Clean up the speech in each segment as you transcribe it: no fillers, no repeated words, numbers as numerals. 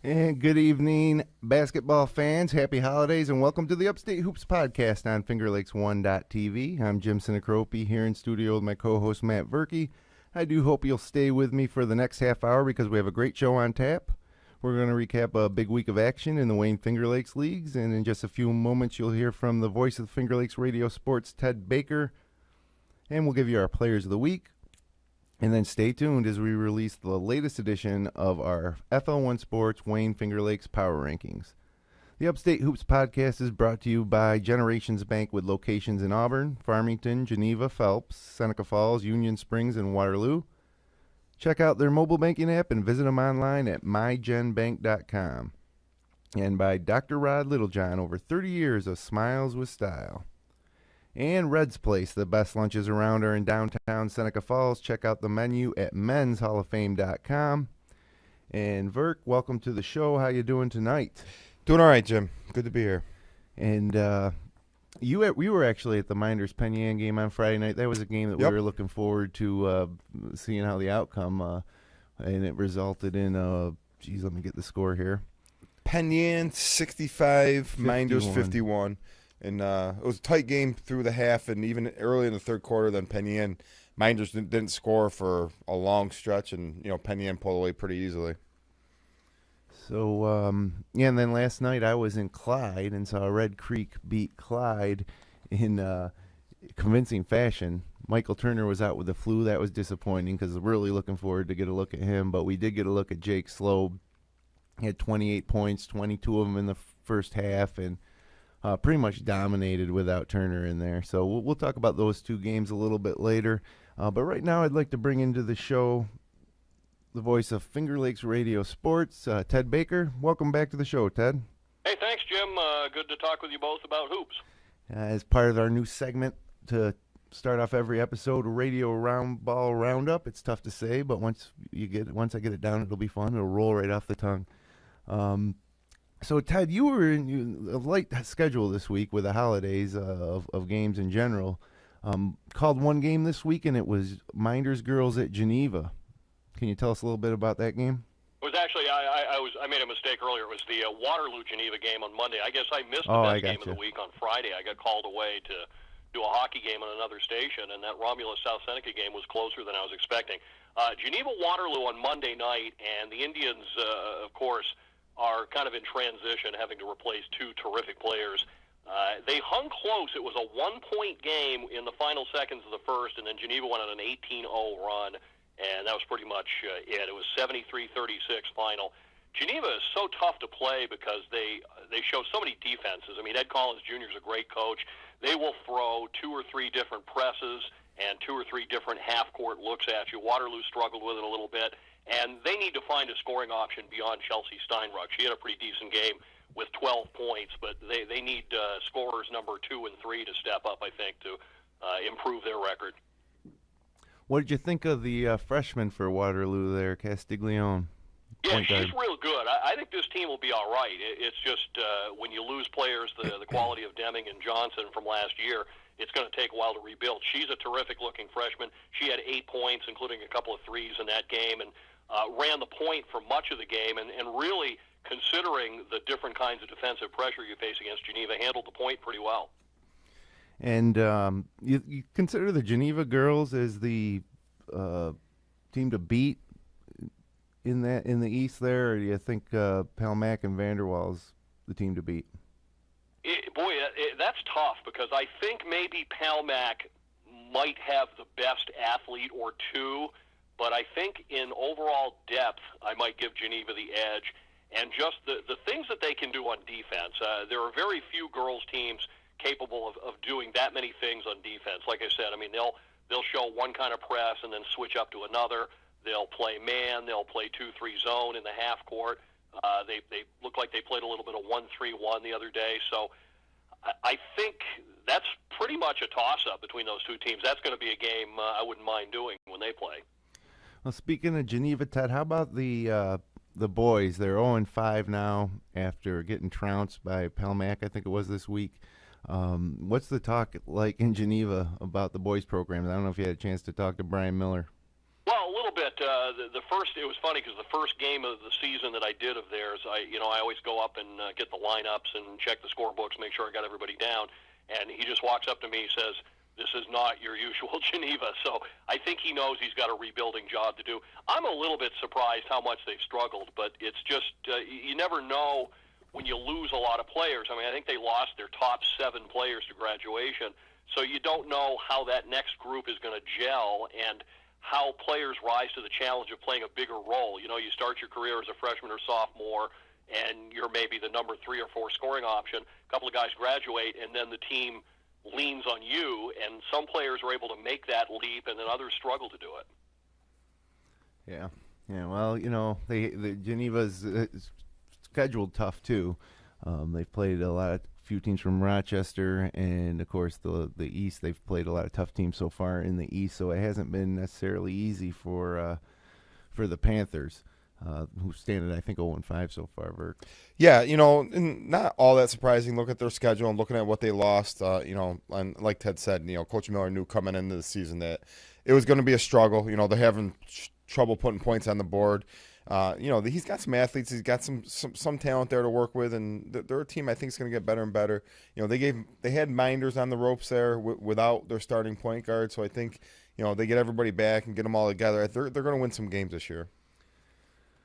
And good evening, basketball fans. Happy holidays and welcome to the Upstate Hoops podcast on FingerLakes1.tv. I'm Jim Sinacropi here in studio with my co-host Matt Verkey. I do hope you'll stay with me for the next half hour because we have a great show on tap. We're going to recap a big week of action in the Wayne Finger Lakes Leagues, and in just a few moments you'll hear from the voice of the Finger Lakes Radio Sports, Ted Baker, and we'll give you our Players of the Week. And then stay tuned as we release the latest edition of our FL1 Sports Wayne Finger Lakes Power Rankings. The Upstate Hoops podcast is brought to you by Generations Bank with locations in Auburn, Farmington, Geneva, Phelps, Seneca Falls, Union Springs, and Waterloo. Check out their mobile banking app and visit them online at mygenbank.com. And by Dr. Rod Littlejohn, over 30 years of smiles with style. And Red's Place, the best lunches around are in downtown Seneca Falls. Check out the menu at men'shalloffame.com. And Verk, welcome to the show. How you doing tonight? Doing all right, Jim. Good to be here. And we were actually at the Mynderse Penn Yan game on Friday night. That was a game that we were looking forward to seeing how the outcome, and it resulted in, let me get the score here. Penn Yan 65, Mynderse 51. And it was a tight game through the half, and even early in the third quarter, then Penn Yan, Mynderse didn't score for a long stretch, and Penn Yan pulled away pretty easily. So, and then last night I was in Clyde and saw Red Creek beat Clyde in convincing fashion. Michael Turner was out with the flu. That was disappointing because I was really looking forward to get a look at him, but we did get a look at Jake Slobe. He had 28 points, 22 of them in the first half, and pretty much dominated without Turner in there. So we'll talk about those two games a little bit later. But right now I'd like to bring into the show the voice of Finger Lakes Radio Sports, Ted Baker. Welcome back to the show, Ted. Hey, thanks, Jim. Good to talk with you both about hoops. As part of our new segment to start off every episode, Radio Round Ball Roundup. It's tough to say, but once I get it down, it'll be fun. It'll roll right off the tongue. So, Ted, you were in a light schedule this week with the holidays of games in general. Called one game this week, and it was Mynderse girls at Geneva. Can you tell us a little bit about that game? It was actually I made a mistake earlier. It was the Waterloo Geneva game on Monday. I guess I missed the best game of the week on Friday. I got called away to do a hockey game on another station, and that Romulus South Seneca game was closer than I was expecting. Geneva Waterloo on Monday night, and the Indians, of course, are kind of in transition, having to replace two terrific players. They hung close. It was a one-point game in the final seconds of the first, and then Geneva went on an 18-0 run, and that was pretty much it. It was 73-36 final. Geneva is so tough to play because they show so many defenses. I mean, Ed Collins Jr. is a great coach. They will throw two or three different presses and two or three different half-court looks at you. Waterloo struggled with it a little bit. And they need to find a scoring option beyond Chelsea Steinruck. She had a pretty decent game with 12 points, but they need scorers number 2 and 3 to step up, I think, to improve their record. What did you think of the freshman for Waterloo there, Castiglione? Yeah, she's real good. I think this team will be all right. It's just when you lose players, the quality of Deming and Johnson from last year, it's going to take a while to rebuild. She's a terrific-looking freshman. She had 8 points, including a couple of threes in that game, and ran the point for much of the game, and really, considering the different kinds of defensive pressure you face against Geneva, handled the point pretty well. And you consider the Geneva girls as the team to beat in the East there, or do you think Palmac and Vanderwaal's the team to beat? That's tough because I think maybe Palmac might have the best athlete or two, but I think in overall depth, I might give Geneva the edge. And just the things that they can do on defense, there are very few girls teams capable of doing that many things on defense. Like I said, I mean, they'll show one kind of press and then switch up to another. They'll play man. They'll play 2-3 zone in the half court. They look like they played a little bit of 1-3-1 the other day. So I think that's pretty much a toss-up between those two teams. That's going to be a game I wouldn't mind doing when they play. Well, speaking of Geneva, Ted, how about the boys? They're 0-5 now after getting trounced by Palmac, I think it was this week. What's the talk like in Geneva about the boys program? I don't know if you had a chance to talk to Brian Miller. Well, a little bit. that the first. It was funny because the first game of the season that I did of theirs, I always go up and get the lineups and check the scorebooks, make sure I got everybody down. And he just walks up to me, says, "This is not your usual Geneva." So I think he knows he's got a rebuilding job to do. I'm a little bit surprised how much they've struggled, but it's just you never know when you lose a lot of players. I mean, I think they lost their top 7 players to graduation, so you don't know how that next group is going to gel and how players rise to the challenge of playing a bigger role. You know, you start your career as a freshman or sophomore, and you're maybe the number 3 or 4 scoring option. A couple of guys graduate, and then the team leans on you, and some players are able to make that leap, and then others struggle to do it. Yeah. Well, you know, the Geneva's scheduled tough too. They've played a few teams from Rochester, and of course the East. They've played a lot of tough teams so far in the East, so it hasn't been necessarily easy for the Panthers, who stand at I think 0-5 so far. Verk. Yeah, you know, and not all that surprising. Look at their schedule and looking at what they lost. You know, and like Ted said, you know, Coach Miller knew coming into the season that it was going to be a struggle. You know, they're having trouble putting points on the board. You know, he's got some athletes. He's got some talent there to work with, and they're a team I think is going to get better and better. You know, they had Mynderse on the ropes there without their starting point guard, so I think, you know, they get everybody back and get them all together. They're going to win some games this year.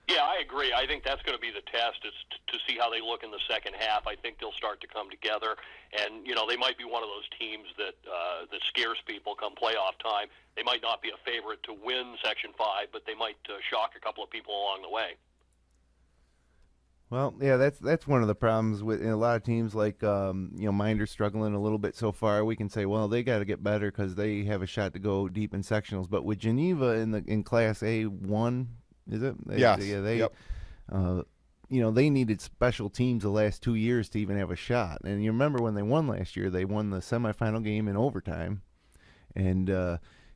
Yeah, I agree. I think that's going to be the test, is to see how they look in the second half. I think they'll start to come together, and you know, they might be one of those teams that scares people come playoff time. They might not be a favorite to win Section 5, but they might shock a couple of people along the way. Well, yeah, that's one of the problems with a lot of teams like you know, Mynderse struggling a little bit so far. We can say, well, they got to get better because they have a shot to go deep in sectionals. But with Geneva in Class A1. Is it? Yes. Yep. You know, they needed special teams the last 2 years to even have a shot. And you remember when they won last year, they won the semifinal game in overtime. And,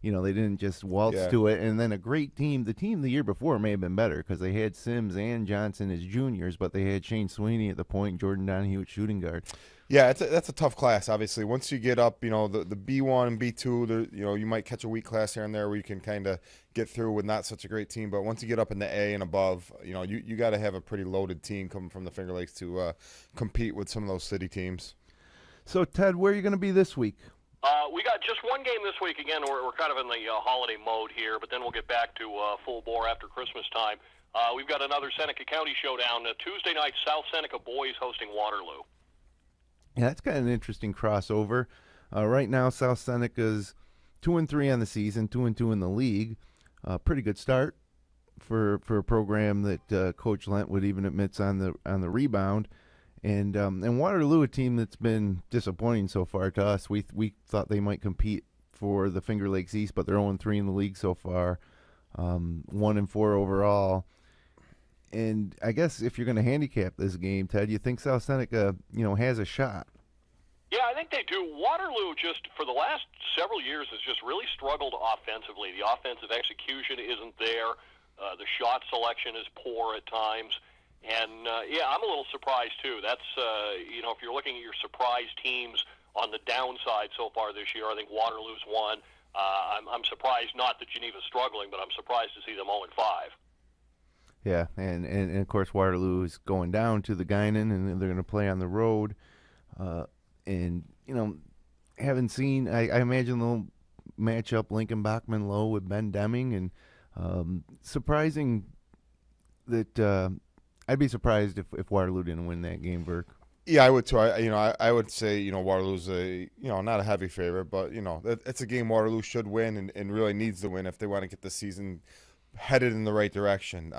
you know, they didn't just waltz to it. And then a great team. The team the year before may have been better because they had Sims and Johnson as juniors, but they had Shane Sweeney at the point, Jordan Donahue at shooting guard. Yeah, that's a tough class, obviously. Once you get up, you know, the B1 and B2, you know, you might catch a weak class here and there where you can kind of get through with not such a great team. But once you get up in the A and above, you know, you got to have a pretty loaded team coming from the Finger Lakes to compete with some of those city teams. So, Ted, where are you going to be this week? We got just one game this week. Again, we're kind of in the holiday mode here, but then we'll get back to full bore after Christmas time. We've got another Seneca County showdown. Tuesday night, South Seneca boys hosting Waterloo. Yeah, that's kind of an interesting crossover. Right now, South Seneca's 2-3 on the season, 2-2 in the league. Pretty good start for a program that Coach Lentwood even admits on the rebound. And Waterloo, a team that's been disappointing so far to us. We thought they might compete for the Finger Lakes East, but they're 0-3 in the league so far, 1-4 overall. And I guess if you're going to handicap this game, Ted, you think South Seneca, you know, has a shot? Yeah, I think they do. Waterloo just for the last several years has just really struggled offensively. The offensive execution isn't there. The shot selection is poor at times. And, yeah, I'm a little surprised, too. That's, you know, if you're looking at your surprise teams on the downside so far this year, I think Waterloo's one. I'm surprised not that Geneva's struggling, but I'm surprised to see them 0-5. Yeah, and of course Waterloo is going down to the Guinan, and they're going to play on the road. And, you know, haven't seen, I imagine they'll match up Lincoln Bachman Low with Ben Deming, and surprising that I'd be surprised if Waterloo didn't win that game, Verk. Yeah, I would too. I would say, you know, Waterloo's not a heavy favorite, but, you know, it's a game Waterloo should win and really needs to win if they want to get the season headed in the right direction.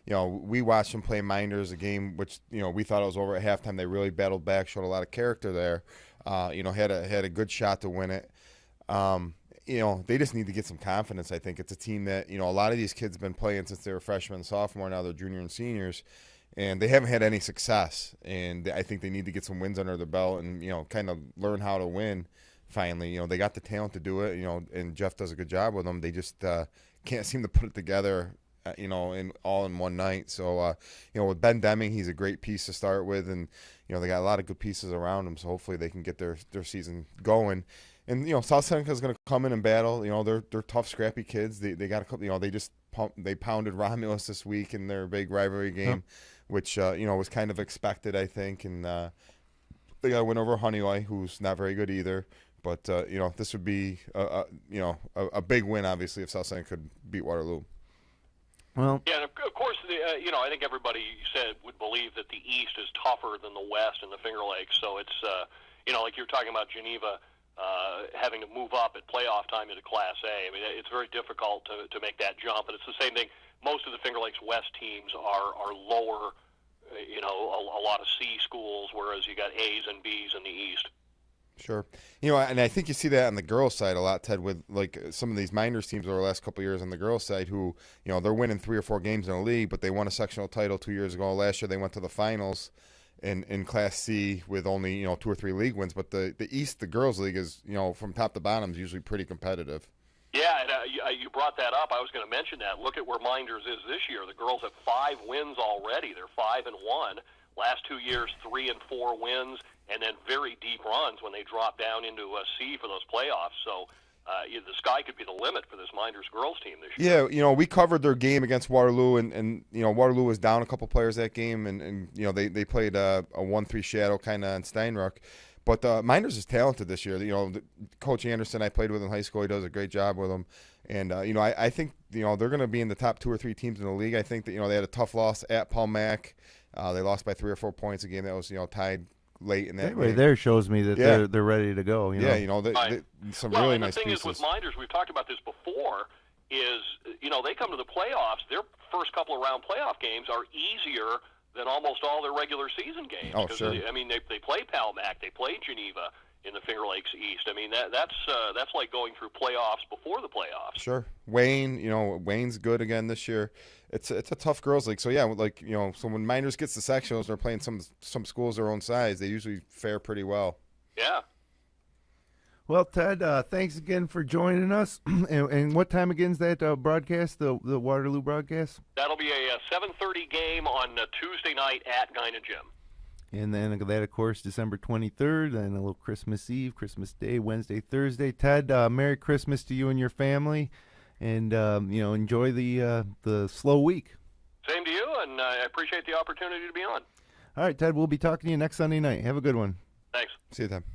You know, we watched them play Mynderse, a game which, you know, we thought it was over at halftime. They really battled back, showed a lot of character there. You know, had a good shot to win it. You know, they just need to get some confidence. I think it's a team that, you know, a lot of these kids have been playing since they were freshmen and sophomore. Now they're junior and seniors, and they haven't had any success. And I think they need to get some wins under their belt and, you know, kind of learn how to win finally. You know, they got the talent to do it, you know, and Jeff does a good job with them. They just can't seem to put it together, you know, in one night. So, you know, with Ben Deming, he's a great piece to start with, and, you know, they got a lot of good pieces around him. So hopefully they can get their season going. And, you know, South Seneca is going to come in and battle. You know, they're tough, scrappy kids. They got a couple. You know, they just they pounded Romulus this week in their big rivalry game, which was kind of expected, I think, and they got a win over Honeywell, who's not very good either. But this would be a big win, obviously, if South Centre could beat Waterloo. Well, yeah, and of course, I think everybody would believe that the East is tougher than the West and the Finger Lakes. So it's like you're talking about Geneva having to move up at playoff time into Class A. I mean, it's very difficult to make that jump, and it's the same thing. Most of the Finger Lakes West teams are lower, a lot of C schools, whereas you got A's and B's in the East. Sure. And I think you see that on the girls' side a lot, Ted, with like some of these Mynderse teams over the last couple of years on the girls' side who, they're winning 3 or 4 games in a league, but they won a sectional title 2 years ago. Last year they went to the finals in Class C with only, 2 or 3 league wins. But the East, the girls' league is, from top to bottom is usually pretty competitive. Yeah, and you brought that up. I was going to mention that. Look at where Mynderse is this year. The girls have 5 wins already. They're 5-1. Last 2 years, 3 and 4 wins, and then very deep runs when they drop down into a C for those playoffs. So the sky could be the limit for this Mynderse girls team this year. Yeah, we covered their game against Waterloo, and Waterloo was down a couple players that game, and they played a 1-3 shadow kind of on Steinruck. But Mynderse is talented this year. Coach Anderson I played with in high school. He does a great job with them. And, I think, they're going to be in the top 2 or 3 teams in the league. I think that, they had a tough loss at Palmac. They lost by 3 or 4 points, a game that was, tied late in that game. Right there shows me that they're ready to go. Some really nice pieces. The thing is with Mynderse, we've talked about this before, is, they come to the playoffs, their first couple of round playoff games are easier than almost all their regular season games. Oh, sure. They play Palmac, they play Geneva in the Finger Lakes East. I mean, that's like going through playoffs before the playoffs. Sure. Wayne's good again this year. It's a tough girls league. So yeah, so when Mynderse gets the sectionals, they're playing some schools their own size. They usually fare pretty well. Yeah. Well, Ted, thanks again for joining us. and what time again is that broadcast, the Waterloo broadcast? That'll be a 7:30 game on Tuesday night at Gyna Gym. And then that, of course, December 23rd, and a little Christmas Eve, Christmas Day, Wednesday, Thursday. Ted, Merry Christmas to you and your family, and enjoy the slow week. Same to you, and I appreciate the opportunity to be on. All right, Ted, we'll be talking to you next Sunday night. Have a good one. Thanks. See you then.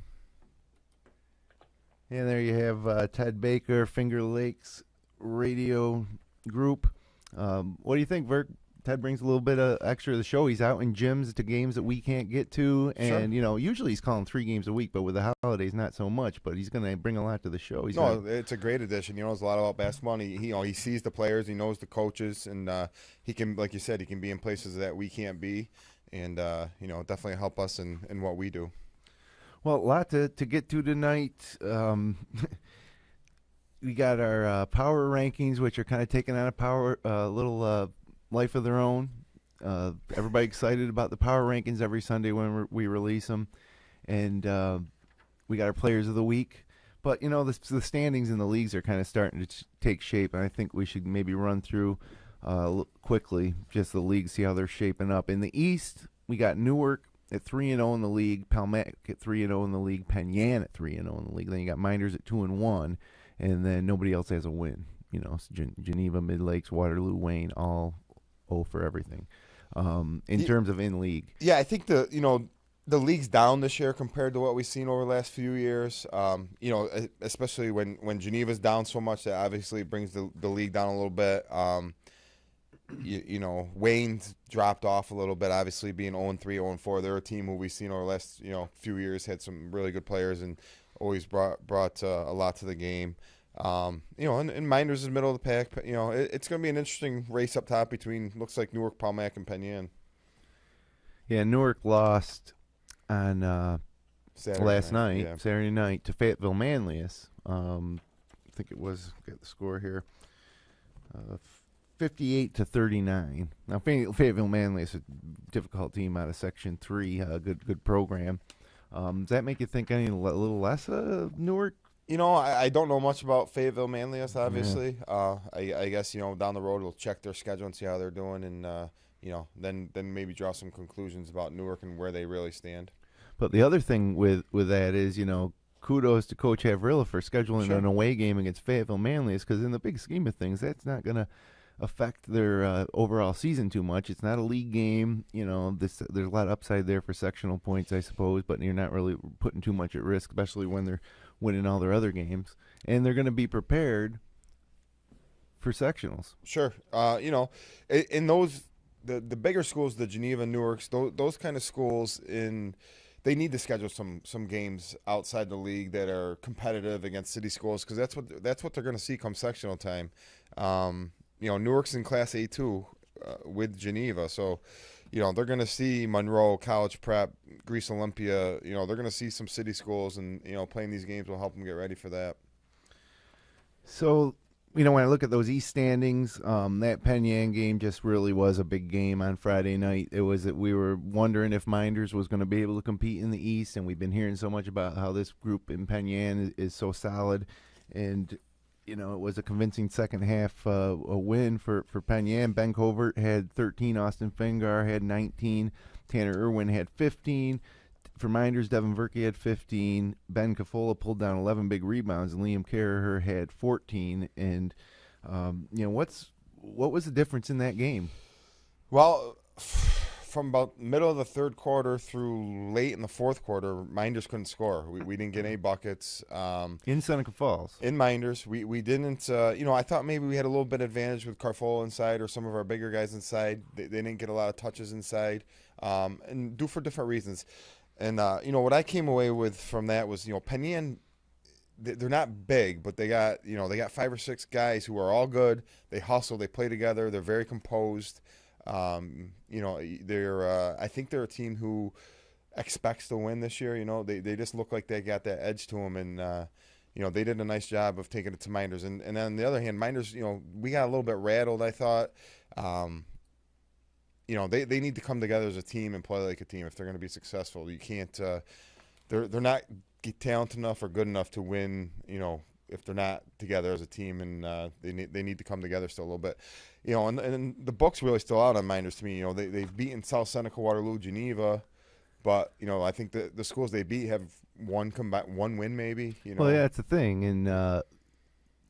And there you have Ted Baker, Finger Lakes Radio Group. What do you think, Verk? Ted brings a little bit of extra to the show. He's out in gyms to games that we can't get to. And, sure. Usually he's calling 3 games a week, but with the holidays, not so much. But he's going to bring a lot to the show. It's a great addition. He knows a lot about basketball. And he sees the players. He knows the coaches. And he can, like you said, he can be in places that we can't be. And, definitely help us in what we do. Well, a lot to get to tonight. We got our power rankings, which are kind of taking on a little life of their own. Everybody excited about the power rankings every Sunday when we release them. And we got our players of the week. But, the standings in the leagues are kind of starting to take shape. And I think we should maybe run through quickly just the leagues, see how they're shaping up. In the East, we got Newark at 3-0 in the league, Palmac at 3-0 in the league, Penn Yan at 3-0 in the league. Then you got Mynderse at 2-1, and then nobody else has a win. Geneva, Mid-Lakes, Waterloo, Wayne, all 0 for everything. In terms of in league, yeah, I think the league's down this year compared to what we've seen over the last few years. Especially when Geneva's down so much, that obviously brings the league down a little bit. Wayne's dropped off a little bit, obviously being 0-3, 0-4. They're a team who we've seen over the last few years, had some really good players and always brought a lot to the game. And Mynderse is middle of the pack. It's going to be an interesting race up top between, looks like, Newark, Palmac, and Penn Yan. Yeah, Newark lost on Saturday night to Fayetteville Manlius. I think it was, get the score here, 58-39. Now, Fayetteville Manlius is a difficult team out of Section 3, good program. Does that make you think any a little less of Newark? I don't know much about Fayetteville Manlius, obviously. Yeah. I guess, down the road we'll check their schedule and see how they're doing and, then maybe draw some conclusions about Newark and where they really stand. But the other thing with that is, kudos to Coach Havrilla for scheduling an away game against Fayetteville Manlius, because in the big scheme of things, that's not going to affect their overall season too much. It's not a league game. There's a lot of upside there for sectional points, I suppose, but you're not really putting too much at risk, especially when they're winning all their other games. And they're going to be prepared for sectionals. Sure. In those the bigger schools, the Geneva, Newarks, those kind of schools, they need to schedule some games outside the league that are competitive against city schools, because that's what they're going to see come sectional time. Newark's in Class A2 with Geneva, so they're going to see Monroe, College Prep, Greece Olympia. They're going to see some city schools, and playing these games will help them get ready for that. So, when I look at those East standings, that Penn Yan game just really was a big game on Friday night. It was that we were wondering if Mynderse was going to be able to compete in the East, and we've been hearing so much about how this group in Penn Yan is so solid. And, it was a convincing second half a win for Penn Yan. Ben Covert had 13, Austin Fingar had 19, Tanner Irwin had 15. For Mynderse, Devin Verke had 15. Ben Cafola pulled down 11 big rebounds, and Liam Carraher had 14. And what was the difference in that game? Well, from about middle of the third quarter through late in the fourth quarter, Mynderse couldn't score. We didn't get any buckets. In Seneca Falls. In Mynderse, we didn't. I thought maybe we had a little bit of advantage with Carfola inside or some of our bigger guys inside. They didn't get a lot of touches inside, and for different reasons. And, what I came away with from that was, Penn Yan, they're not big, but they got 5 or 6 guys who are all good. They hustle. They play together. They're very composed. I think they're a team who expects to win this year. They just look like they got that edge to them. And, they did a nice job of taking it to Mynderse. And then on the other hand, Mynderse, we got a little bit rattled, I thought. They need to come together as a team and play like a team if they're going to be successful. You can't. They're not talented enough or good enough to win. If they're not together as a team, and they need to come together still a little bit. And the book's really still out on Mynderse to me. They've beaten South Seneca, Waterloo, Geneva, but I think the schools they beat have one win maybe. Well, yeah, that's the thing. And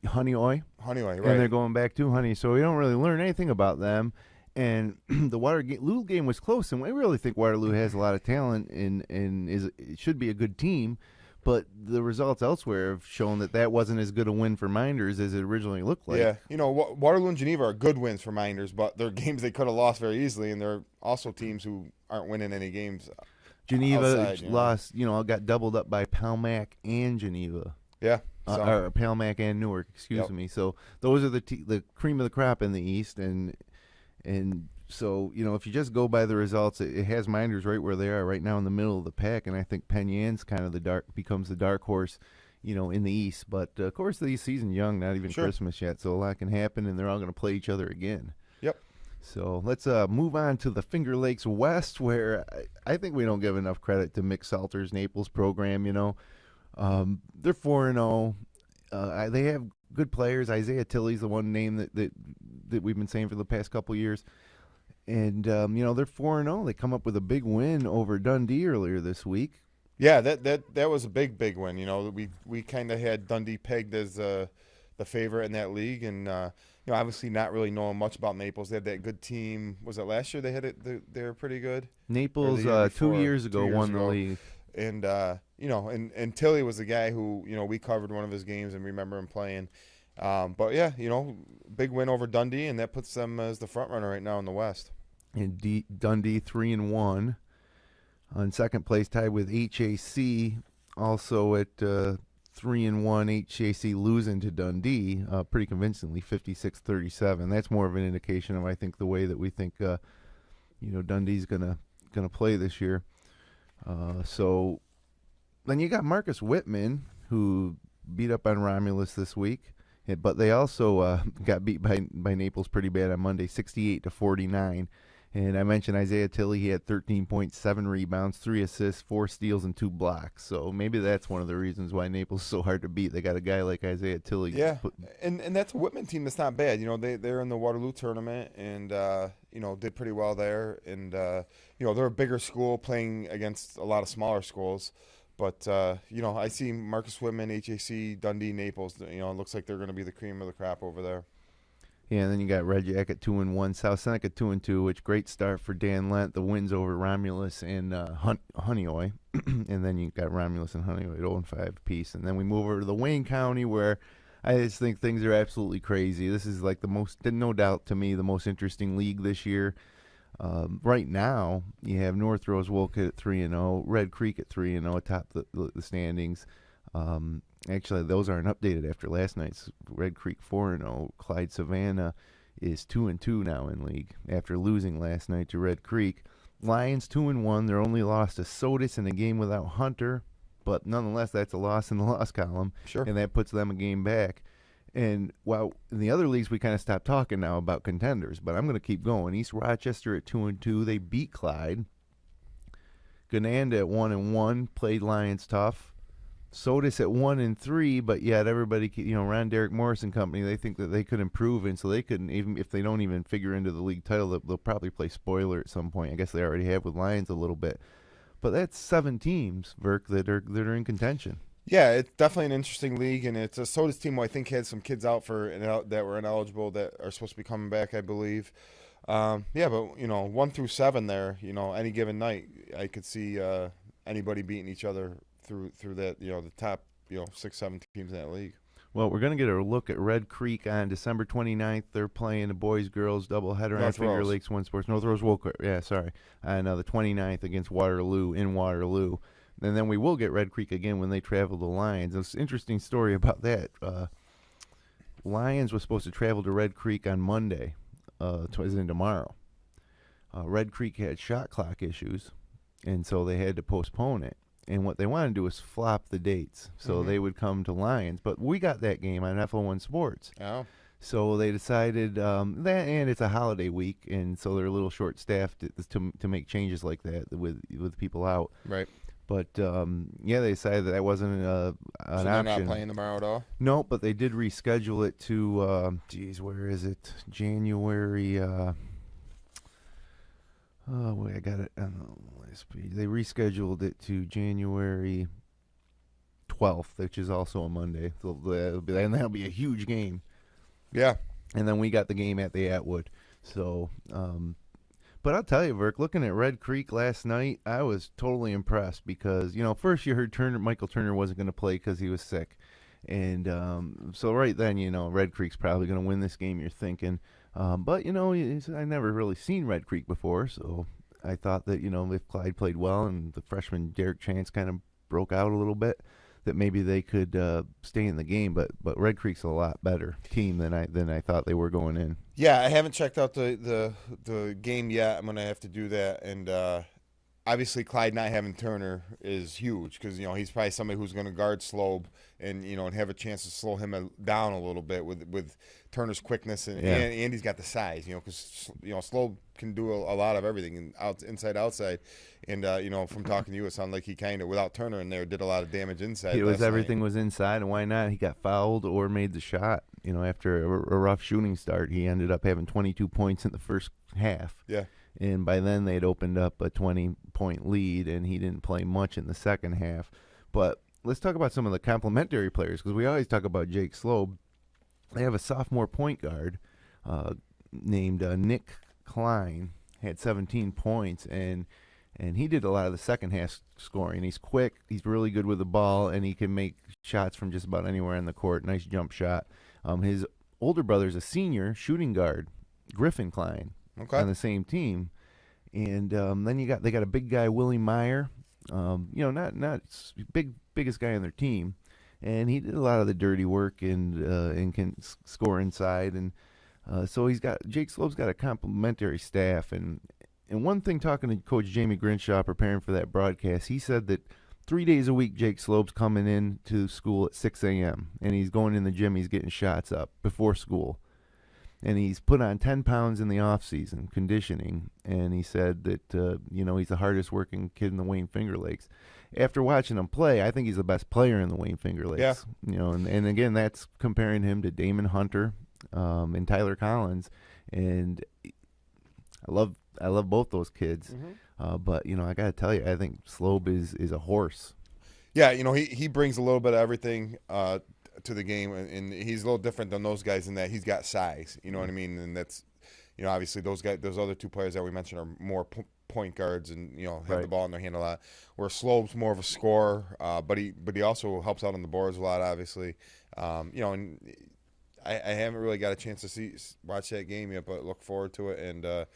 Honeoye, right? And they're going back to Honey, so we don't really learn anything about them. And the Waterloo game was close, and we really think Waterloo has a lot of talent and it should be a good team. But the results elsewhere have shown that wasn't as good a win for Mynderse as it originally looked like. Yeah, Waterloo and Geneva are good wins for Mynderse, but they're games they could have lost very easily, and they're also teams who aren't winning any games. Geneva lost, got doubled up by Palmac and Geneva. Yeah. Or Palmac and Newark, excuse me. So those are the cream of the crop in the East, and so, if you just go by the results, it has Mynderse right where they are right now in the middle of the pack, and I think Penn Yan's kind of becomes the dark horse, in the East. But, of course, the season's young, not even Christmas yet, so a lot can happen, and they're all going to play each other again. Yep. So let's move on to the Finger Lakes West, where I think we don't give enough credit to Mick Salter's Naples program, They're 4-0. They have good players. Isaiah Tilley's the one name that we've been saying for the past couple of years. And, they're 4-0. They come up with a big win over Dundee earlier this week. Yeah, that was a big win. We kind of had Dundee pegged as the favorite in that league. And, obviously not really knowing much about Naples. They had that good team. Was it last year they had it? They were pretty good? Naples, 2 years ago, won the league. And, and Tilley was the guy who, we covered one of his games and remember him playing. But, yeah, big win over Dundee, and that puts them as the front runner right now in the West. And Dundee 3-1. On second place, tied with HAC, also at 3-1. HAC losing to Dundee pretty convincingly, 56-37. That's more of an indication of, I think, the way that we think, Dundee's gonna play this year. So then you got Marcus Whitman, who beat up on Romulus this week, but they also got beat by Naples pretty bad on Monday, 68-49. And I mentioned Isaiah Tilley. He had 13.7 rebounds, 3 assists, 4 steals, and 2 blocks. So maybe that's one of the reasons why Naples is so hard to beat. They got a guy like Isaiah Tilley. Yeah, and that's a Whitman team that's not bad. They're in the Waterloo tournament and, did pretty well there. And, they're a bigger school playing against a lot of smaller schools. But, I see Marcus Whitman, HAC, Dundee, Naples. It looks like they're going to be the cream of the crop over there. Yeah, and then you got Red Jacket 2-1, South Seneca 2-2, which great start for Dan Lent. The wins over Romulus and Honeoye, and then you got Romulus and Honeoye at 0-5 apiece. And then we move over to the Wayne County, where I just think things are absolutely crazy. This is like the most, no doubt to me, the most interesting league this year. Right now, you have North Rose Wolcott at 3-0, Red Creek at 3-0 atop the standings. Actually, those aren't updated after last night's. Red Creek 4-0. Clyde Savannah is 2-2 now in league after losing last night to Red Creek. Lions 2-1. Their only loss to Sodus in a game without Hunter, but nonetheless, that's a loss in the loss column. Sure. And that puts them a game back. And while in the other leagues we kind of stopped talking now about contenders, but I'm going to keep going. East Rochester at 2-2. They beat Clyde. Gananda at 1-1. Played Lions tough. Sodus at 1-3, but yet everybody, Ron Derek Morris and company, they think that they could improve, and so they couldn't, even if they don't even figure into the league title, they'll probably play spoiler at some point. I guess they already have with Lions a little bit, but that's 7 teams, Verk, that are in contention. Yeah, it's definitely an interesting league, and it's a Sodus team who I think had some kids out that were ineligible that are supposed to be coming back, I believe. But 1 through 7 there, any given night, I could see anybody beating each other through that, the top, 6-7 teams in that league. Well, we're going to get a look at Red Creek on December 29th. They're playing a boys-girls doubleheader on Finger Lakes One Sports. North Rose Wolcott, sorry. On the 29th against Waterloo in Waterloo. And then we will get Red Creek again when they travel to Lions. It's an interesting story about that. Lions was supposed to travel to Red Creek on Monday, as in tomorrow. Red Creek had shot clock issues, and so they had to postpone it. And what they wanted to do was flop the dates so they would come to Lions. But we got that game on FO1 Sports. Oh. So they decided that, and it's a holiday week, and so they're a little short-staffed to make changes like that with people out. Right. But, they decided that wasn't an option. So they're not playing tomorrow at all? No, but they did reschedule it to, where is it? January... I got it on the last page. They rescheduled it to January 12th, which is also a Monday. So that'll be a huge game. Yeah. And then we got the game at the Atwood. So, but I'll tell you, Verk, looking at Red Creek last night, I was totally impressed because, first you heard Michael Turner wasn't going to play because he was sick. And so right then, Red Creek's probably going to win this game, you're thinking. But, I never really seen Red Creek before, so I thought that, if Clyde played well and the freshman Derek Chance kind of broke out a little bit, that maybe they could stay in the game. But Red Creek's a lot better team than I thought they were going in. Yeah, I haven't checked out the game yet. I'm going to have to do that. And obviously Clyde not having Turner is huge because, he's probably somebody who's going to guard Slobe and, and have a chance to slow him down a little bit with Turner's quickness. And Andy's got the size, because, Slobe can do a lot of everything, inside, outside. And, from talking to you, it sounded like he kind of, without Turner in there, did a lot of damage inside. Everything was inside, and why not? He got fouled or made the shot. After a rough shooting start, he ended up having 22 points in the first half. Yeah. And by then they'd opened up a 20-point lead, and he didn't play much in the second half. But let's talk about some of the complementary players, because we always talk about Jake Slobe. They have a sophomore point guard named Nick Klein, had 17 points, and he did a lot of the second half scoring. He's quick, he's really good with the ball, and he can make shots from just about anywhere in the court. Nice jump shot. His older brother's a senior shooting guard, Griffin Klein. Okay. On the same team, and then they got a big guy, Willie Meyer, not biggest guy on their team, and he did a lot of the dirty work and can score inside, and so Jake Slobe's got a complimentary staff, and one thing, talking to Coach Jamie Grinshaw preparing for that broadcast, he said that 3 days a week Jake Slobe's coming in to school at 6 a.m. and he's going in the gym, he's getting shots up before school. And he's put on 10 pounds in the off-season, conditioning. And he said that, he's the hardest-working kid in the Wayne Finger Lakes. After watching him play, I think he's the best player in the Wayne Finger Lakes. Yeah. And again, that's comparing him to Damon Hunter and Tyler Collins. And I love both those kids. Mm-hmm. But, I got to tell you, I think Slobe is a horse. Yeah, he brings a little bit of everything. to the game, and he's a little different than those guys in that he's got size. You know what I mean? And that's, obviously those other two players that we mentioned are more point guards and have the ball in their hand a lot. Where Slobe's more of a scorer, but he also helps out on the boards a lot, obviously. And I haven't really got a chance to watch that game yet, but look forward to it. And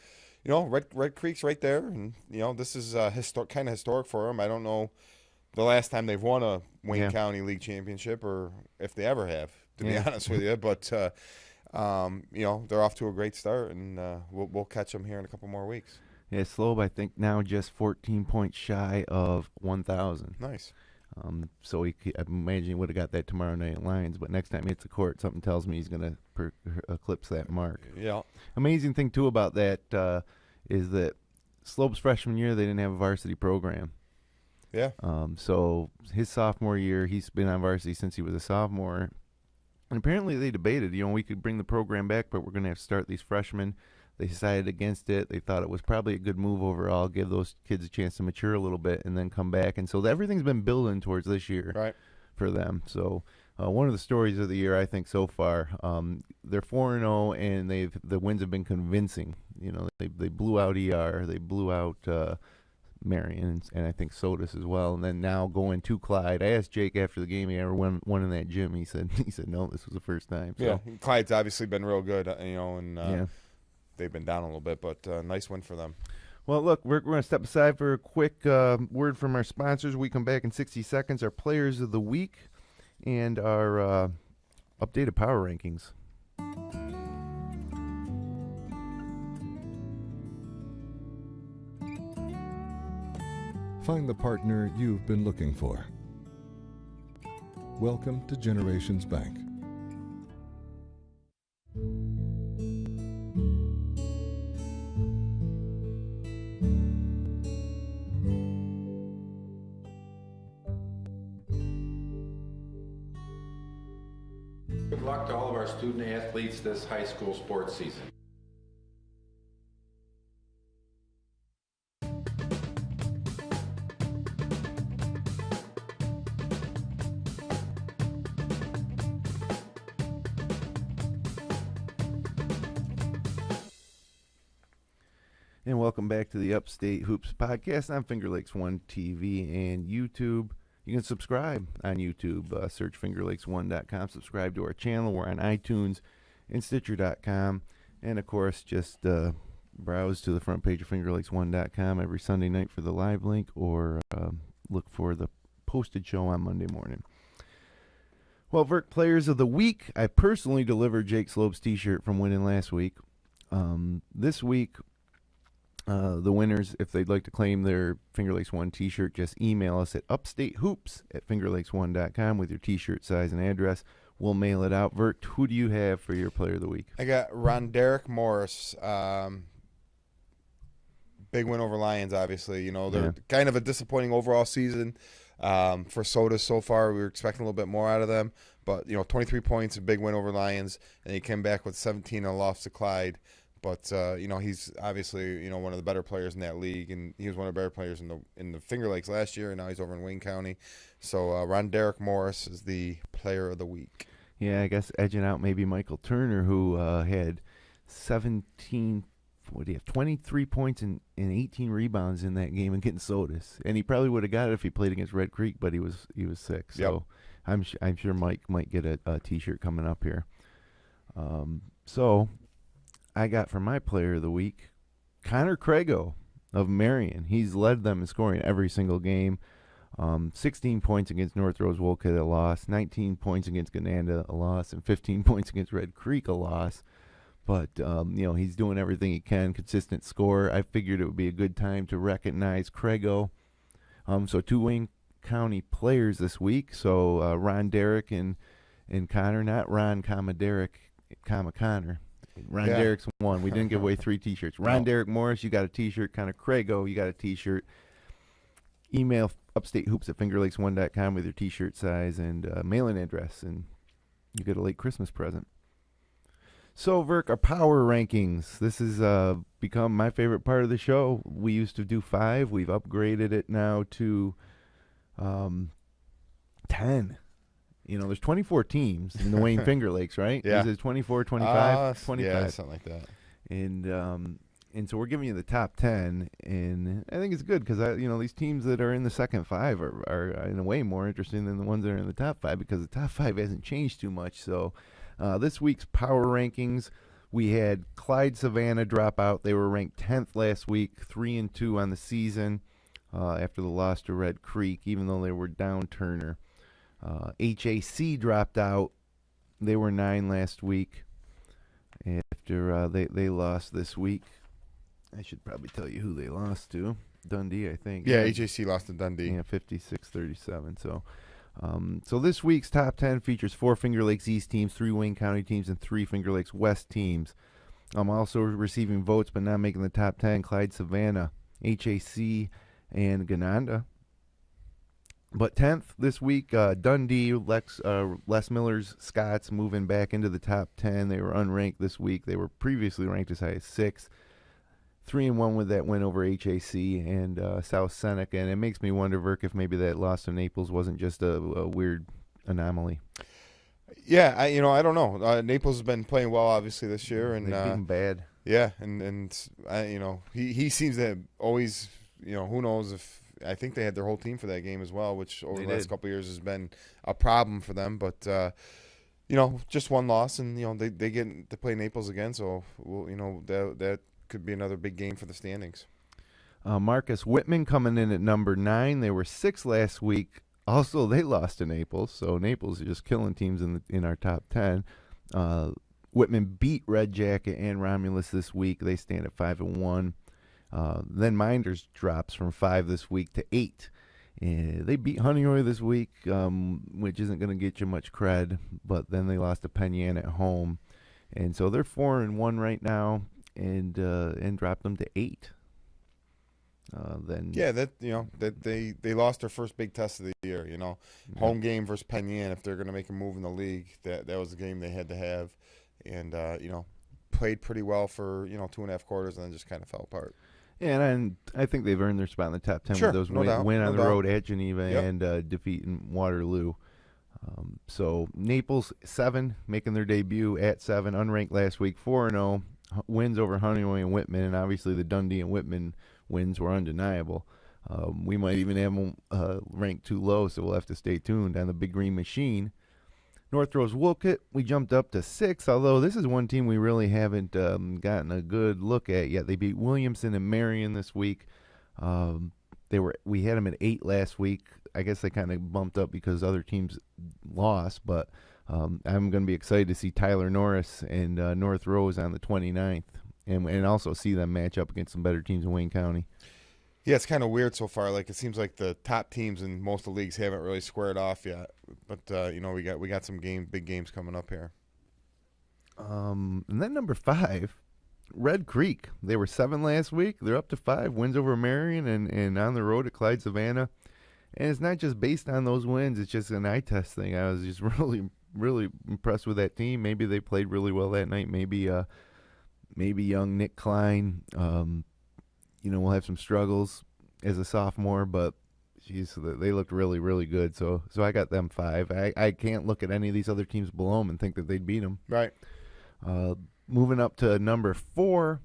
Red Creek's right there, and this is kind of historic for them. I don't know the last time they've won a Wayne County League championship, or if they ever have, to be honest with you. But they're off to a great start, and we'll catch them here in a couple more weeks. Yeah, Slobe, I think now just 14 points shy of 1,000. Nice. So I imagine he would have got that tomorrow night at Lions, but next time he hits the court, something tells me he's going to eclipse that mark. Yeah. Amazing thing, too, about that is that Slobe's freshman year, they didn't have a varsity program. Yeah. So his sophomore year, he's been on varsity since he was a sophomore. And apparently they debated, we could bring the program back, but we're going to have to start these freshmen. They decided against it. They thought it was probably a good move overall, give those kids a chance to mature a little bit and then come back. And so everything's been building towards this year for them. So one of the stories of the year, I think, so far, they're 4-0, and the wins have been convincing. They blew out ER. They blew out Marion, and I think Sodas as well. And then now going to Clyde. I asked Jake after the game, he ever won in that gym. He said no, this was the first time. So. Yeah, Clyde's obviously been real good, and they've been down a little bit, but nice win for them. Well, look, we're going to step aside for a quick word from our sponsors. We come back in 60 seconds. Our players of the week and our updated power rankings. Find the partner you've been looking for. Welcome to Generations Bank. Good luck to all of our student athletes this high school sports season. And welcome back to the Upstate Hoops podcast on Finger Lakes One TV and YouTube. You can subscribe on YouTube. Search fingerlakes1.com. Subscribe to our channel. We're on iTunes and Stitcher.com. And, of course, just browse to the front page of fingerlakes1.com every Sunday night for the live link, or look for the posted show on Monday morning. Well, Vert Players of the Week. I personally delivered Jake Slobe's T-shirt from winning last week. This week, the winners, if they'd like to claim their Finger Lakes One T-shirt, just email us at upstatehoops@fingerlakes1.com with your T-shirt size and address. We'll mail it out. Vert, who do you have for your player of the week? I got Derek Morris. Big win over Lions, obviously. They're kind of a disappointing overall season for Soda so far. We were expecting a little bit more out of them. But, 23 points, a big win over Lions. And he came back with 17 and a loss to Clyde. But he's obviously one of the better players in that league, and he was one of the better players in the Finger Lakes last year, and now he's over in Wayne County. So Derek Morris is the player of the week. Yeah, I guess edging out maybe Michael Turner, who had 23 points and 18 rebounds in that game against Sodas, and he probably would have got it if he played against Red Creek, but he was sick. So I'm sure Mike might get a T-shirt coming up here. So I got for my player of the week, Connor Crago of Marion. He's led them in scoring every single game. 16 points against North Rose Wolcott, a loss. 19 points against Gananda, a loss. And 15 points against Red Creek, a loss. But, he's doing everything he can, consistent score. I figured it would be a good time to recognize Crago. So two Wayne County players this week. So Ron Derrick and Connor, not Ron, Derrick, Connor. Ron Derrick's one. We didn't give away 3 T-shirts. Ron Derrick Morris, you got a T-shirt. Connor Crago, you got a T-shirt. Email upstatehoops@fingerlakes1.com with your T-shirt size and mailing address, and you get a late Christmas present. So, Verk, our power rankings. This has become my favorite part of the show. We used to do 5. We've upgraded it now to 10. there's 24 teams in the Wayne Finger Lakes, right? Yeah. Is it 24, 25? 25. Yeah, something like that. And so we're giving you the top 10, and I think it's good because these teams that are in the second 5 are in a way more interesting than the ones that are in the top 5 because the top 5 hasn't changed too much. So this week's power rankings, we had Clyde Savannah drop out. They were ranked 10th last week, 3-2 on the season after the loss to Red Creek, even though they were down Turner. HAC dropped out. They were 9 last week after they lost this week. I should probably tell you who they lost to. Dundee, I think. Yeah, HAC lost to Dundee. Yeah, 56-37. So this week's top 10 features 4 Finger Lakes East teams, 3 Wayne County teams, and 3 Finger Lakes West teams. Also receiving votes but not making the top 10, Clyde Savannah, HAC, and Gananda. But 10th this week, Dundee, Les Miller's Scots moving back into the top 10. They were unranked this week. They were previously ranked as high as 6th. 3-1 with that win over HAC and South Seneca. And it makes me wonder, Verk, if maybe that loss to Naples wasn't just a weird anomaly. Yeah, I don't know. Naples has been playing well, obviously, this year. And they've been bad. Yeah, and he seems to always, who knows if – I think they had their whole team for that game as well, which over the last couple of years has been a problem for them. But, just one loss, and, they get to play Naples again. So, that could be another big game for the standings. Marcus Whitman coming in at number 9. They were 6 last week. Also, they lost to Naples, so Naples is just killing teams in our top 10. Whitman beat Red Jacket and Romulus this week. They stand at 5-1. Then Mynderse drops from 5 this week to 8. They beat Honeoye this week, which isn't going to get you much cred, but then they lost to Penn Yan at home. And so they're 4-1 right now. And dropped them to 8. That they lost their first big test of the year. Home game versus Penn Yan. If they're going to make a move in the league, that was the game they had to have, and played pretty well for 2.5 quarters, and then just kind of fell apart. Yeah, and I think they've earned their spot in the top 10 with those win on the road at Geneva and defeat in Waterloo. So Naples 7 making their debut at 7, unranked last week, 4-0. Wins over Honeoye and Whitman, and obviously the Dundee and Whitman wins were undeniable. We might even have them ranked too low, so we'll have to stay tuned on the Big Green Machine. North Rose Wolcott, we jumped up to 6, although this is one team we really haven't gotten a good look at yet. They beat Williamson and Marion this week. We had them at 8 last week. I guess they kind of bumped up because other teams lost, but I'm going to be excited to see Tyler Norris and North Rose on the 29th and also see them match up against some better teams in Wayne County. Yeah, it's kind of weird so far. Like, it seems like the top teams in most of the leagues haven't really squared off yet. But, we got some big games coming up here. And then number 5, Red Creek. They were 7 last week. They're up to 5. Wins over Marion and on the road at Clyde Savannah. And it's not just based on those wins. It's just an eye test thing. I was just really impressed with that team. Maybe they played really well that night. Maybe young Nick Klein, will have some struggles as a sophomore, but geez, they looked really, really good. So I got them 5. I can't look at any of these other teams below them and think that they'd beat them. Right. Moving up to number 4,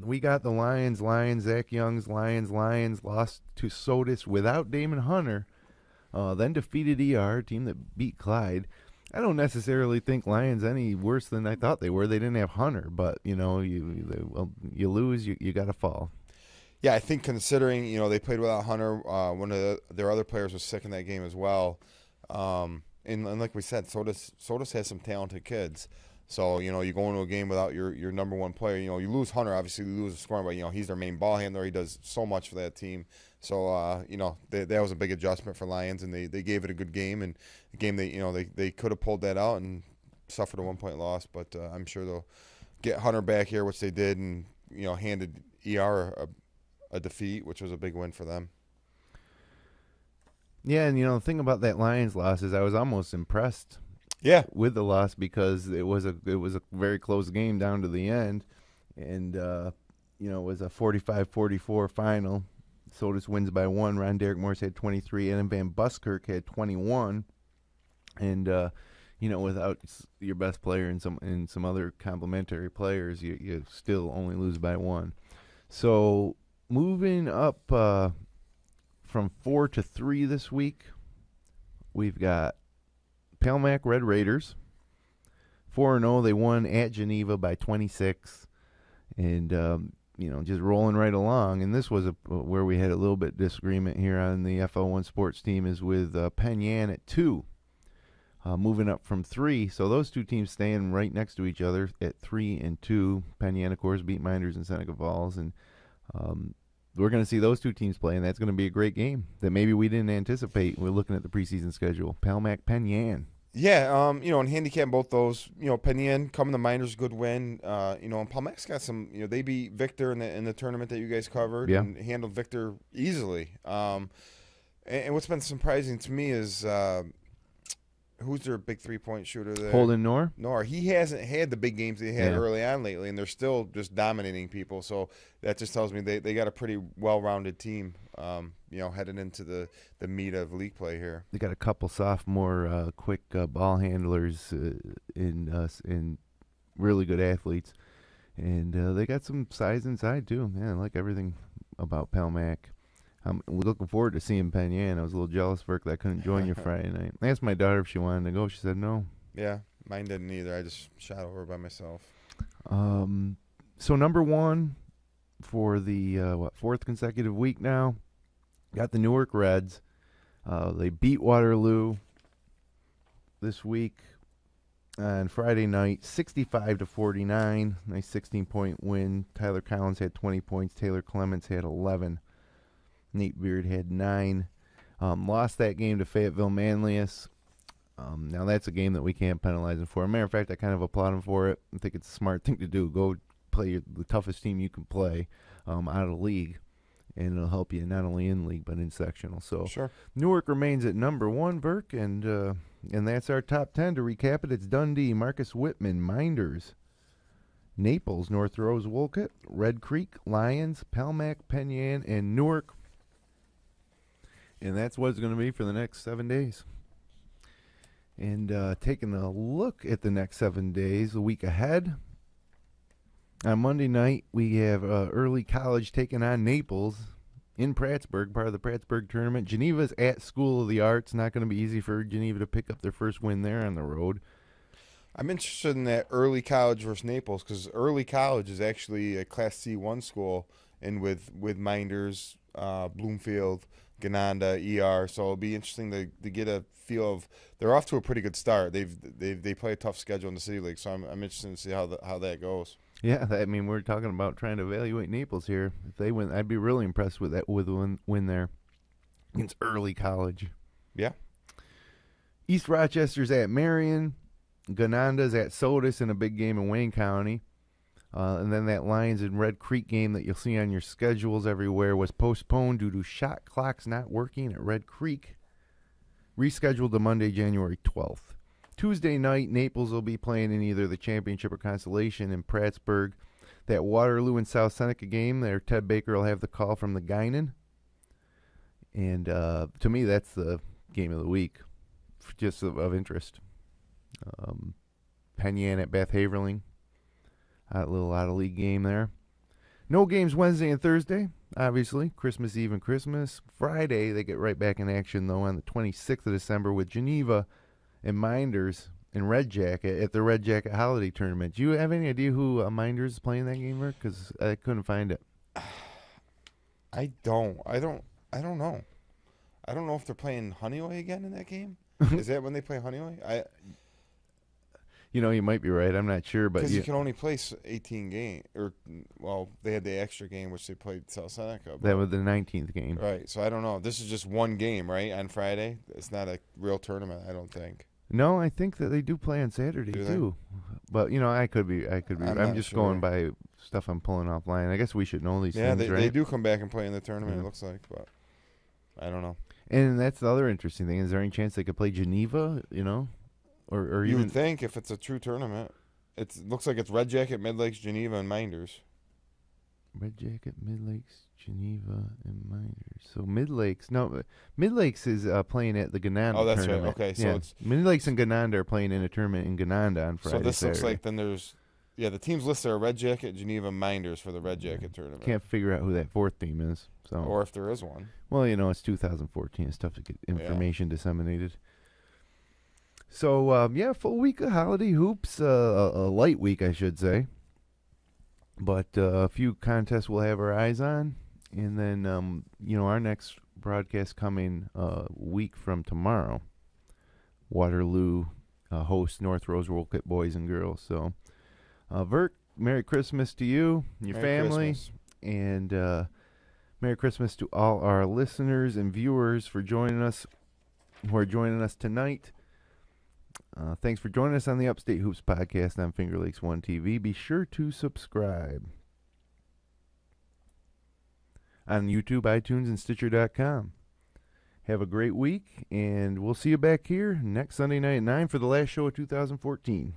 we got the Lions, Zach Young's Lions lost to Sodas without Damon Hunter. Then defeated ER, a team that beat Clyde. I don't necessarily think Lions any worse than I thought they were. They didn't have Hunter, but you lose, you got to fall. Yeah, I think considering they played without Hunter, one of their other players was sick in that game as well. And like we said, Sodas has some talented kids. So you go into a game without your number one player. You lose Hunter, obviously you lose the scoring, but he's their main ball handler. He does so much for that team. So that was a big adjustment for Lions, and they gave it a good game. And a game they could have pulled that out and suffered a 1-point loss, but I'm sure they'll get Hunter back here, which they did, and handed ER a defeat, which was a big win for them. Yeah, and the thing about that Lions loss is I was almost impressed. Yeah, with the loss because it was a very close game down to the end, and it was a 45-44 final. Sodas wins by 1. Ron Derrick Morris had 23. Adam Van Buskirk had 21. And without your best player and some other complementary players, you still only lose by 1. So moving up from 4 to 3 this week, we've got Palmac Red Raiders. 4-0, they won at Geneva by 26, and just rolling right along. And this was where we had a little bit of disagreement here on the FL1 sports team is with Penn Yan at 2. Moving up from 3, so those two teams staying right next to each other at 3 and 2. Penn Yan, of course, beat Mynderse and Seneca Falls, and we're going to see those two teams play, and that's going to be a great game that maybe we didn't anticipate. We're looking at the preseason schedule. Palmac, Penn Yan. Yeah, and handicap both those. Penn Yan coming to Mynderse, good win. And Palmac's got some. They beat Victor in the tournament that you guys covered, and handled Victor easily. And what's been surprising to me is. Who's their big 3-point shooter there? Holden Knorr? Knorr. He hasn't had the big games they had early on lately, and they're still just dominating people. So that just tells me they got a pretty well-rounded team, heading into the meat of league play here. They got a couple sophomore quick ball handlers in really good athletes. And they got some size inside, too. Man, I like everything about Palmac. I'm looking forward to seeing Penn Yan. I was a little jealous for her that I couldn't join you Friday night. I asked my daughter if she wanted to go. She said no. Yeah, mine didn't either. I just shot over by myself. So number 1 for the 4th consecutive week now, got the Newark Reds. They beat Waterloo this week on Friday night, 65-49. Nice 16-point win. Tyler Collins had 20 points. Taylor Clements had 11. Nate Beard had 9. Lost that game to Fayetteville Manlius. Now that's a game that we can't penalize him for. As a matter of fact, I kind of applaud him for it. I think it's a smart thing to do. Go play the toughest team you can play out of the league, and it'll help you not only in league but in sectional. So sure. Newark remains at number 1, Burke, and that's our top 10. To recap it, it's Dundee, Marcus Whitman, Mynderse, Naples, North Rose, Wolcott, Red Creek, Lions, Palmac, Penn Yan, and Newark. And that's what it's going to be for the next 7 days. And taking a look at the next 7 days, the week ahead. On Monday night, we have early college taking on Naples in Prattsburgh, part of the Prattsburgh tournament. Geneva's at School of the Arts. Not going to be easy for Geneva to pick up their first win there on the road. I'm interested in that early college versus Naples because early college is actually a Class C1 school, and with Mynderse, Bloomfield, Gananda, ER, so it'll be interesting to get a feel of. They're off to a pretty good start. They play a tough schedule in the City League, so I'm interested to see how that goes. Yeah, we're talking about trying to evaluate Naples here. If they win, I'd be really impressed with that with a win there against early college. Yeah. East Rochester's at Marion, Gananda's at Sodus in a big game in Wayne County. And then that Lions and Red Creek game that you'll see on your schedules everywhere was postponed due to shot clocks not working at Red Creek. Rescheduled to Monday, January 12th. Tuesday night, Naples will be playing in either the championship or consolation in Prattsburgh. That Waterloo and South Seneca game there, Ted Baker will have the call from the Guinan. And to me, that's the game of the week, just of interest. Penn Yan at Beth Haverling. A little out-of-league game there. No games Wednesday and Thursday, obviously. Christmas Eve and Christmas. Friday, they get right back in action, though, on the 26th of December with Geneva and Mynderse and Red Jacket at the Red Jacket Holiday Tournament. Do you have any idea who Mynderse is playing that game, Rick? Because I couldn't find it. I don't know. I don't know if they're playing Honeyway again in that game. Is that when they play Honeyway? You might be right. I'm not sure, but because you can only play 18 games, they had the extra game which they played South Seneca. That was the 19th game, right? So I don't know. This is just one game, right? On Friday, it's not a real tournament. I don't think. No, I think that they do play on Saturday too. But I could be. I'm just going by stuff I'm pulling offline. I guess we should know these things, right? They do come back and play in the tournament. It looks like, but I don't know. And that's the other interesting thing. Is there any chance they could play Geneva? Or you even would think if it's a true tournament, it looks like it's Red Jacket, Mid Lakes, Geneva, and Mynderse. Red Jacket, Mid-Lakes, Geneva, and Mynderse. So Mid-Lakes is playing at the Gananda Oh, that's tournament. right. Okay, so it's Mid-Lakes and Gananda are playing in a tournament in Gananda on Friday. So this looks Saturday. like then there's the teams listed are Red Jacket, Geneva, Mynderse for the Red Jacket tournament. Can't figure out who that fourth team is. So or if there is one. Well, it's 2014. It's tough to get information disseminated. So full week of holiday hoops. A light week, I should say. But a few contests we'll have our eyes on. And then, our next broadcast coming a week from tomorrow. Waterloo hosts North Rose Wolcott boys and girls. So, Vert, Merry Christmas to you and your family. Christmas. And Merry Christmas to all our listeners and viewers who are joining us tonight. Thanks for joining us on the Upstate Hoops podcast on Finger Lakes One TV. Be sure to subscribe on YouTube, iTunes, and Stitcher.com. Have a great week, and we'll see you back here next Sunday night at 9 for the last show of 2014.